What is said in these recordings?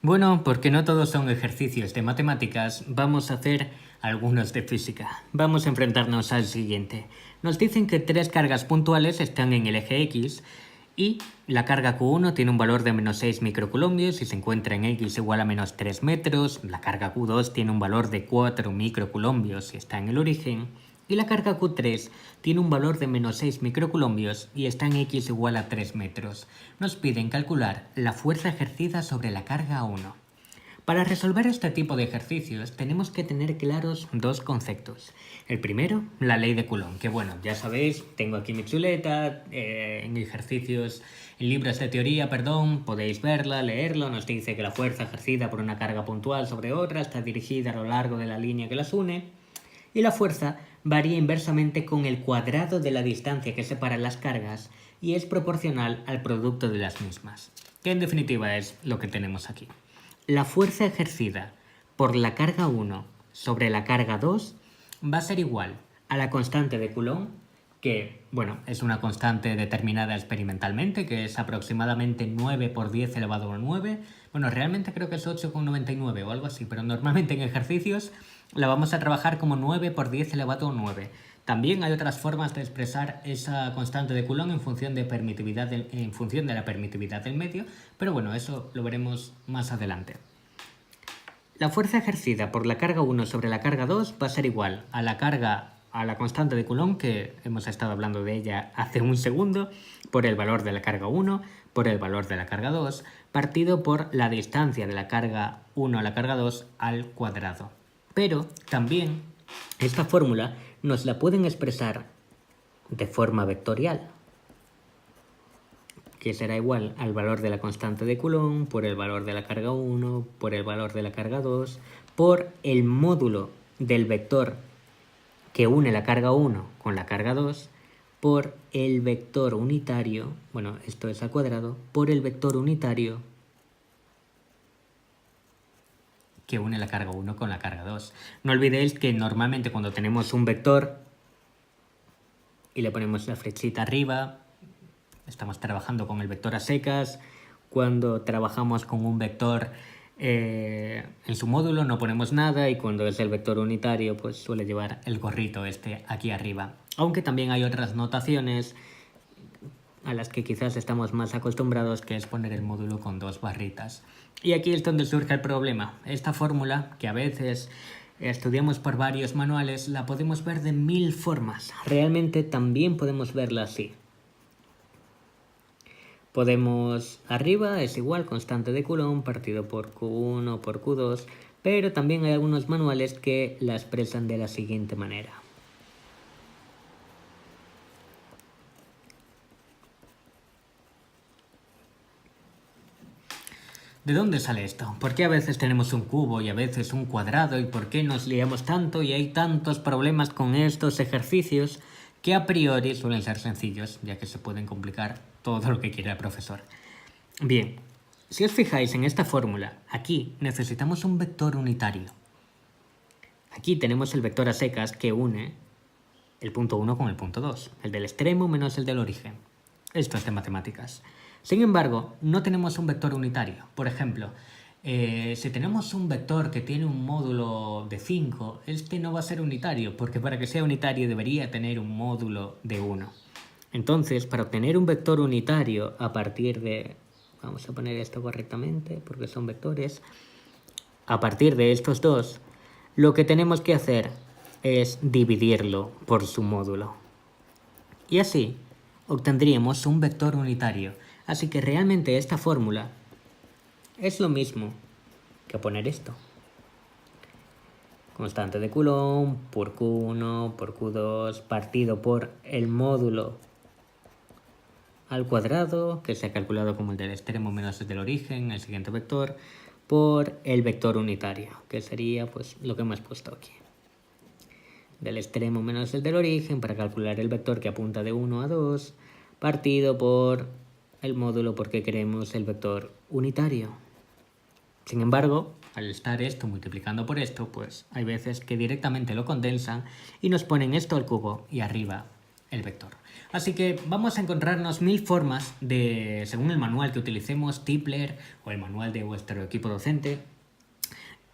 Bueno, porque no todos son ejercicios de matemáticas, vamos a hacer algunos de física. Vamos a enfrentarnos al siguiente. Nos dicen que tres cargas puntuales están en el eje X y la carga Q1 tiene un valor de menos 6 microcoulombios y se encuentra en X igual a menos 3 metros. La carga Q2 tiene un valor de 4 microcoulombios y está en el origen. Y la carga Q3 tiene un valor de menos 6 microcoulombios y está en X igual a 3 metros. Nos piden calcular la fuerza ejercida sobre la carga 1. Para resolver este tipo de ejercicios tenemos que tener claros dos conceptos. El primero, la ley de Coulomb, que bueno, ya sabéis, tengo aquí mi chuleta, en ejercicios, en libros de teoría, podéis verla, leerla, nos dice que la fuerza ejercida por una carga puntual sobre otra está dirigida a lo largo de la línea que las une, y la fuerza varía inversamente con el cuadrado de la distancia que separa las cargas y es proporcional al producto de las mismas, que en definitiva es lo que tenemos aquí. La fuerza ejercida por la carga 1 sobre la carga 2 va a ser igual a la constante de Coulomb, que bueno, es una constante determinada experimentalmente, que es aproximadamente 9 por 10 elevado a 9. Bueno, realmente creo que es 8,99 o algo así, pero normalmente en ejercicios la vamos a trabajar como 9 por 10 elevado a 9. También hay otras formas de expresar esa constante de Coulomb en función de la permitividad del medio, pero bueno, eso lo veremos más adelante. La fuerza ejercida por la carga 1 sobre la carga 2 va a ser igual a la constante de Coulomb, que hemos estado hablando de ella hace un segundo, por el valor de la carga 1, por el valor de la carga 2, partido por la distancia de la carga 1 a la carga 2 al cuadrado. Pero también esta fórmula nos la pueden expresar de forma vectorial, que será igual al valor de la constante de Coulomb por el valor de la carga 1, por el valor de la carga 2, por el módulo del vector que une la carga 1 con la carga 2, por el vector unitario, bueno, esto es al cuadrado, por el vector unitario que une la carga 1 con la carga 2. No olvidéis que normalmente cuando tenemos un vector y le ponemos la flechita arriba, estamos trabajando con el vector a secas. Cuando trabajamos con un vector en su módulo no ponemos nada, y cuando es el vector unitario pues suele llevar el gorrito este aquí arriba. Aunque también hay otras notaciones a las que quizás estamos más acostumbrados, que es poner el módulo con dos barritas. Y aquí es donde surge el problema. Esta fórmula, que a veces estudiamos por varios manuales, la podemos ver de 1000 formas. Realmente también podemos verla así. Podemos, arriba es igual constante de Coulomb partido por Q1 por Q2, pero también hay algunos manuales que la expresan de la siguiente manera. ¿De dónde sale esto? ¿Por qué a veces tenemos un cubo y a veces un cuadrado? ¿Y por qué nos liamos tanto y hay tantos problemas con estos ejercicios que a priori suelen ser sencillos, ya que se pueden complicar todo lo que quiera el profesor? Bien, si os fijáis en esta fórmula, aquí necesitamos un vector unitario. Aquí tenemos el vector a secas que une el punto 1 con el punto 2, el del extremo menos el del origen. Esto es de matemáticas. Sin embargo, no tenemos un vector unitario. Por ejemplo, si tenemos un vector que tiene un módulo de 5, este no va a ser unitario, porque para que sea unitario debería tener un módulo de 1. Entonces, para obtener un vector unitario a partir de... Vamos a poner esto correctamente, porque son vectores. A partir de estos dos, lo que tenemos que hacer es dividirlo por su módulo. Y así obtendríamos un vector unitario. Así que realmente esta fórmula es lo mismo que poner esto. Constante de Coulomb por Q1 por Q2 partido por el módulo al cuadrado, que se ha calculado como el del extremo menos el del origen, el siguiente vector, por el vector unitario, que sería pues lo que hemos puesto aquí. Del extremo menos el del origen para calcular el vector que apunta de 1 a 2, partido por el módulo porque queremos el vector unitario. Sin embargo, al estar esto multiplicando por esto, pues hay veces que directamente lo condensan y nos ponen esto al cubo y arriba el vector. Así que vamos a encontrarnos 1000 formas de, según el manual que utilicemos, Tipler o el manual de vuestro equipo docente,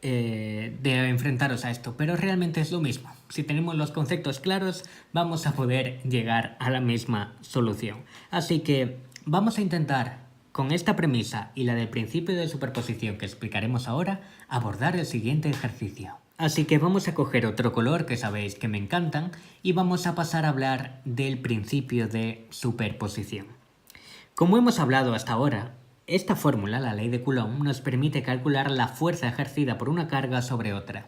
de enfrentaros a esto, pero realmente es lo mismo. Si tenemos los conceptos claros, vamos a poder llegar a la misma solución. Así que vamos a intentar, con esta premisa y la del principio de superposición que explicaremos ahora, abordar el siguiente ejercicio. Así que vamos a coger otro color que sabéis que me encantan y vamos a pasar a hablar del principio de superposición. Como hemos hablado hasta ahora, esta fórmula, la ley de Coulomb, nos permite calcular la fuerza ejercida por una carga sobre otra.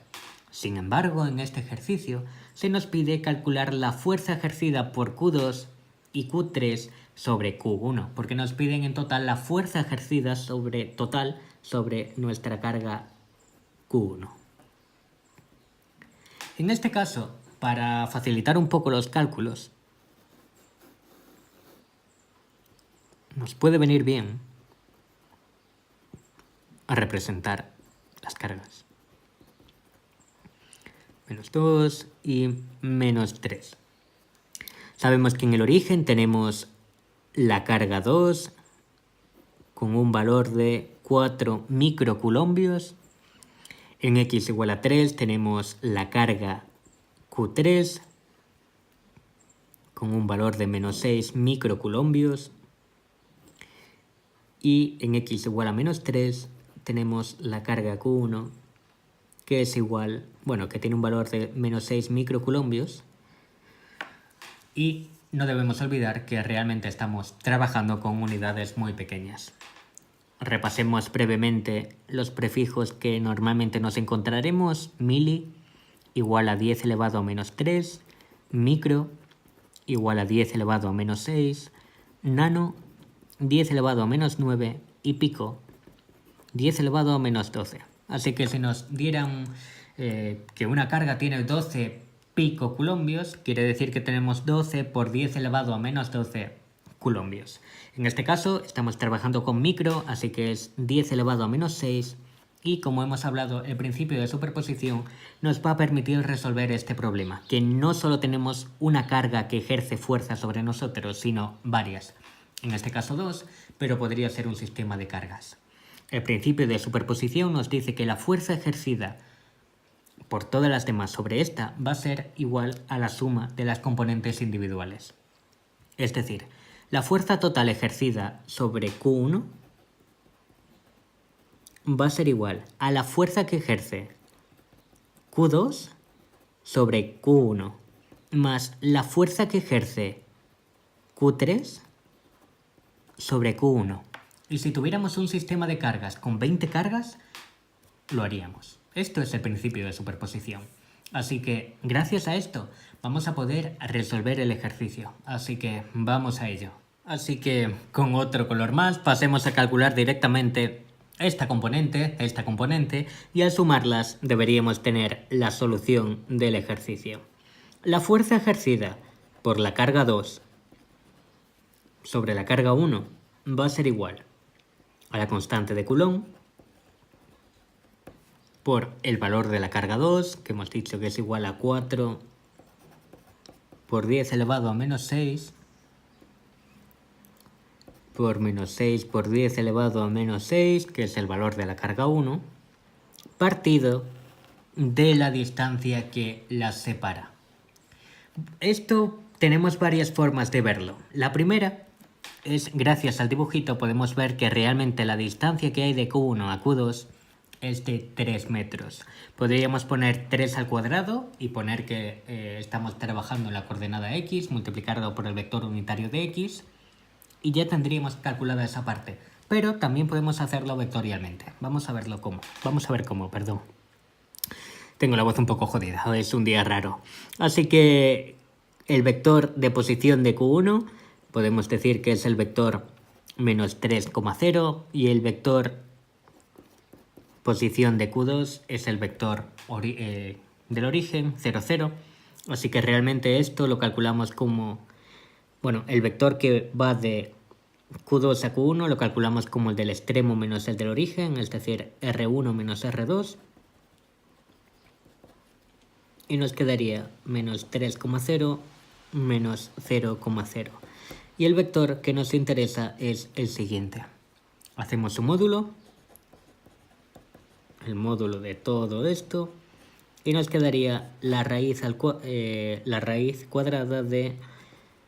Sin embargo, en este ejercicio se nos pide calcular la fuerza ejercida por Q2 y Q3 sobre Q1, porque nos piden en total la fuerza ejercida sobre nuestra carga Q1. En este caso, para facilitar un poco los cálculos, nos puede venir bien a representar las cargas. -2 y -3. Sabemos que en el origen tenemos la carga 2 con un valor de 4 microcoulombios. En x igual a 3 tenemos la carga Q3 con un valor de -6 microcoulombios. Y en x igual a -3 tenemos la carga Q1 que es igual, que tiene un valor de -6 microcoulombios. Y no debemos olvidar que realmente estamos trabajando con unidades muy pequeñas. Repasemos brevemente los prefijos que normalmente nos encontraremos. Mili igual a 10 elevado a -3, micro igual a 10 elevado a -6, nano 10 elevado a -9 y pico 10 elevado a -12. Así que si nos dieran que una carga tiene 12 picocoulombios, quiere decir que tenemos 12 por 10 elevado a -12 coulombios. En este caso estamos trabajando con micro, así que es 10 elevado a -6 y como hemos hablado, el principio de superposición nos va a permitir resolver este problema, que no solo tenemos una carga que ejerce fuerza sobre nosotros, sino varias. En este caso 2, pero podría ser un sistema de cargas. El principio de superposición nos dice que la fuerza ejercida por todas las demás sobre esta va a ser igual a la suma de las componentes individuales. Es decir, la fuerza total ejercida sobre Q1 va a ser igual a la fuerza que ejerce Q2 sobre Q1 más la fuerza que ejerce Q3 sobre Q1. Y si tuviéramos un sistema de cargas con 20 cargas, lo haríamos. Esto es el principio de superposición. Así que, gracias a esto, vamos a poder resolver el ejercicio. Así que, vamos a ello. Así que, con otro color más, pasemos a calcular directamente esta componente, y al sumarlas deberíamos tener la solución del ejercicio. La fuerza ejercida por la carga 2 sobre la carga 1 va a ser igual a la constante de Coulomb por el valor de la carga 2, que hemos dicho que es igual a 4 por 10 elevado a -6 por -6 por 10 elevado a -6, que es el valor de la carga 1, partido de la distancia que las separa. Esto tenemos varias formas de verlo. La primera es, gracias al dibujito, podemos ver que realmente la distancia que hay de Q1 a Q2 es de 3 metros. Podríamos poner 3 al cuadrado y poner que estamos trabajando en la coordenada X, multiplicarlo por el vector unitario de X, y ya tendríamos calculada esa parte. Pero también podemos hacerlo vectorialmente. Vamos a ver cómo, perdón. Tengo la voz un poco jodida, es un día raro. Así que el vector de posición de Q1 podemos decir que es el vector -3,0 y el vector posición de Q2 es el vector del origen, 0, 0. Así que realmente esto lo calculamos como, el vector que va de Q2 a Q1 lo calculamos como el del extremo menos el del origen, es decir, R1 menos R2. Y nos quedaría -3,0 menos 0,0. Y el vector que nos interesa es el siguiente. Hacemos su módulo, el módulo de todo esto, y nos quedaría la raíz cuadrada de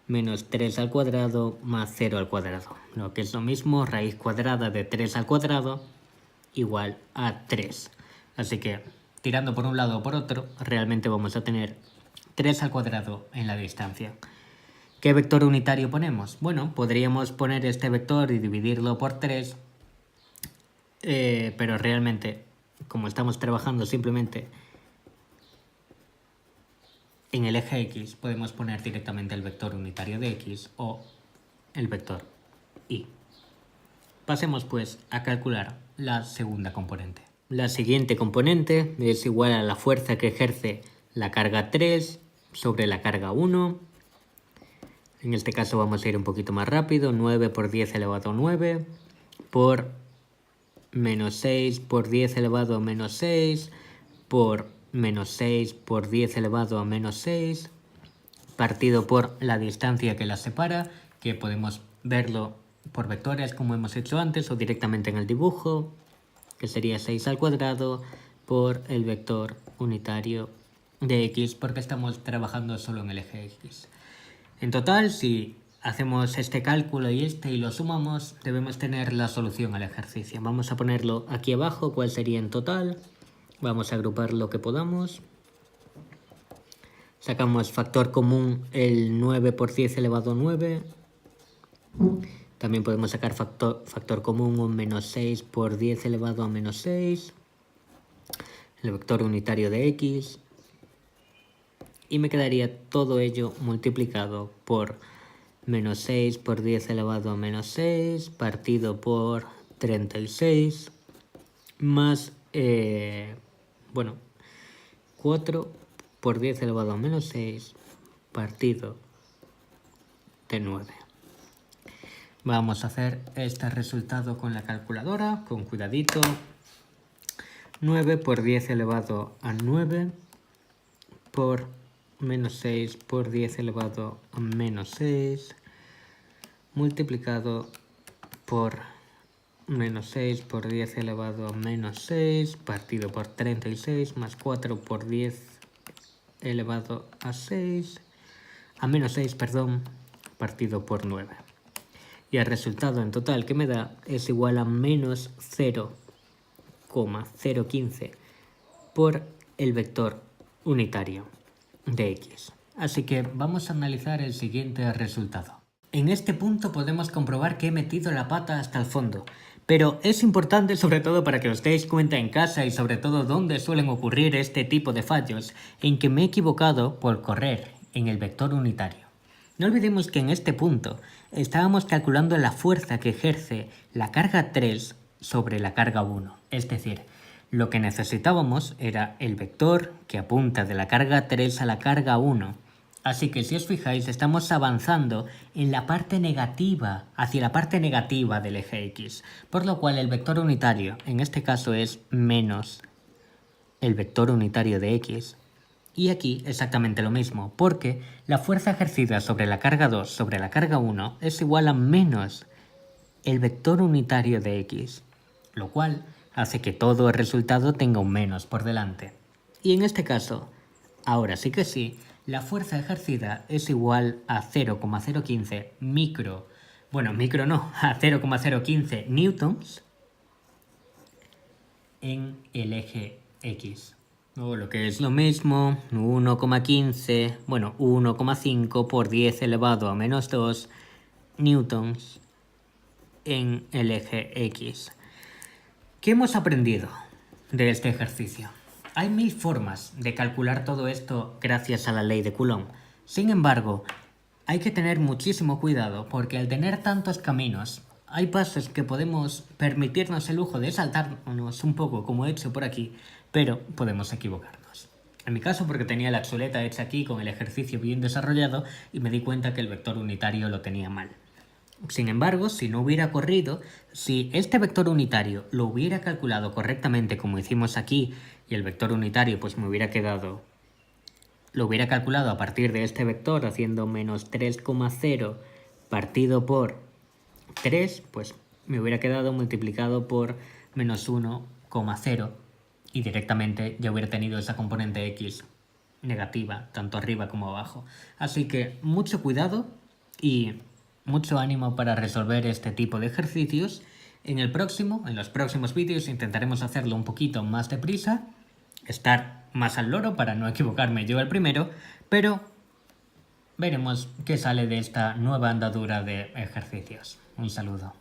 menos 3 al cuadrado más 0 al cuadrado. Lo que es lo mismo, raíz cuadrada de 3 al cuadrado igual a 3. Así que, tirando por un lado o por otro, realmente vamos a tener 3 al cuadrado en la distancia. ¿Qué vector unitario ponemos? Bueno, podríamos poner este vector y dividirlo por 3, pero realmente, como estamos trabajando simplemente en el eje X, podemos poner directamente el vector unitario de X o el vector Y. Pasemos pues a calcular la segunda componente. La siguiente componente es igual a la fuerza que ejerce la carga 3 sobre la carga 1. En este caso vamos a ir un poquito más rápido. 9 por 10 elevado a 9 por menos 6 por 10 elevado a menos 6 por menos 6 por 10 elevado a menos 6 partido por la distancia que las separa, que podemos verlo por vectores como hemos hecho antes o directamente en el dibujo, que sería 6 al cuadrado por el vector unitario de X, porque estamos trabajando solo en el eje X. En total, si hacemos este cálculo y lo sumamos, debemos tener la solución al ejercicio. Vamos a ponerlo aquí abajo, cuál sería en total. Vamos a agrupar lo que podamos. Sacamos factor común el 9 por 10 elevado a 9. También podemos sacar factor común un menos 6 por 10 elevado a menos 6. El vector unitario de X. Y me quedaría todo ello multiplicado por menos 6 por 10 elevado a menos 6 partido por 36 más, 4 por 10 elevado a menos 6 partido de 9. Vamos a hacer este resultado con la calculadora, con cuidadito. 9 por 10 elevado a 9 por menos 6 por 10 elevado a menos 6 multiplicado por menos 6 por 10 elevado a menos 6 partido por 36 más 4 por 10 elevado a 6 a menos 6, partido por 9. Y el resultado en total que me da es igual a menos 0,015 por el vector unitario de X. Así que vamos a analizar el siguiente resultado. En este punto podemos comprobar que he metido la pata hasta el fondo, pero es importante, sobre todo para que os deis cuenta en casa y sobre todo dónde suelen ocurrir este tipo de fallos, en que me he equivocado por correr en el vector unitario. No olvidemos que en este punto estábamos calculando la fuerza que ejerce la carga 3 sobre la carga 1. Es decir, lo que necesitábamos era el vector que apunta de la carga 3 a la carga 1. Así que si os fijáis, estamos avanzando en la parte negativa, hacia la parte negativa del eje X. Por lo cual el vector unitario, en este caso, es menos el vector unitario de X. Y aquí exactamente lo mismo, porque la fuerza ejercida sobre la carga 2 sobre la carga 1 es igual a menos el vector unitario de X, lo cual hace que todo el resultado tenga un menos por delante. Y en este caso, ahora sí que sí, la fuerza ejercida es igual a 0,015 a 0,015 newtons en el eje X. O lo que es lo mismo, 1,5 por 10 elevado a menos 2 newtons en el eje X. ¿Qué hemos aprendido de este ejercicio? Hay 1000 formas de calcular todo esto gracias a la ley de Coulomb. Sin embargo, hay que tener muchísimo cuidado porque al tener tantos caminos, hay pasos que podemos permitirnos el lujo de saltarnos un poco, como he hecho por aquí, pero podemos equivocarnos. En mi caso, porque tenía la chuleta hecha aquí con el ejercicio bien desarrollado y me di cuenta que el vector unitario lo tenía mal. Sin embargo, si no hubiera corrido, si este vector unitario lo hubiera calculado correctamente como hicimos aquí y el vector unitario pues me hubiera quedado lo hubiera calculado a partir de este vector haciendo menos 3,0 partido por 3, pues me hubiera quedado multiplicado por menos 1,0 y directamente ya hubiera tenido esa componente x negativa, tanto arriba como abajo. Así que mucho cuidado y mucho ánimo para resolver este tipo de ejercicios. En los próximos vídeos intentaremos hacerlo un poquito más deprisa, estar más al loro para no equivocarme yo el primero, pero veremos qué sale de esta nueva andadura de ejercicios. Un saludo.